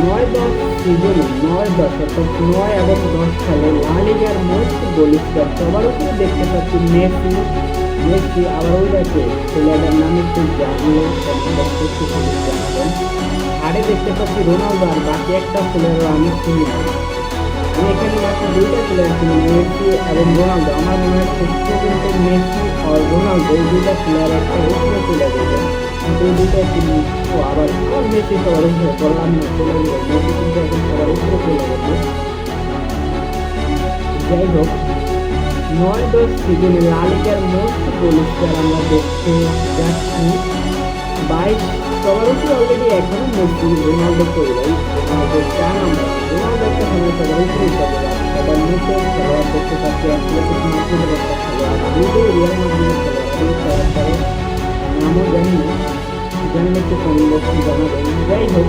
9-10 সিজনে 9-10 অর্থাৎ 9 এবং 10 সালে লা লিগার মোস্ট গোল স্কোর সবার উপরে দেখতে পাচ্ছি মেসি। আবার ওই দেখে ছেলেটার নাম একটু জানলে জানাবেন। আরে দেখতে পাচ্ছি রোনালদো, আর বাকি একটা প্লেয়ারও আমি চিনি না। আমি এখানে মাত্র দুইটা প্লেয়ার চিনি, মেসি এবং রোনালদো। আমার মনে হয় শেষ পর্যন্ত মেসি আর রোনালদো এই দুইটা প্লেয়ার একটা উপরে চলে যাবে, কিন্তু এই দুইটা চিনি। তো আবার মেসি সবার উপরে বললাম না, চলে যাবে মেসি, কিন্তু এখন সবার উপরে চলে গেছে। যাই হোক, 9-10 সিজনে লা লিগার মোস্ট গোল স্কোর আমরা দেখতে যাচ্ছি 22। সবার উপরে অলরেডি এখনো মেসি, রোনালদো করে যায়। রোনালদো 4 নাম্বার, রোনালদো একটা সময় সবার উপরে চলে যায়। সবার নিচে খেলোয়াড় দেখতে পাচ্ছি অ্যাথলেটিকো মাদ্রিদের একটা খেলোয়াড়, দুইটাই রিয়াল মাদ্রিদের খেলোয়াড়। তারপরে নামও জানি না, জানলে একটু কমেন্ট বক্সে জানাবেন। যাই হোক,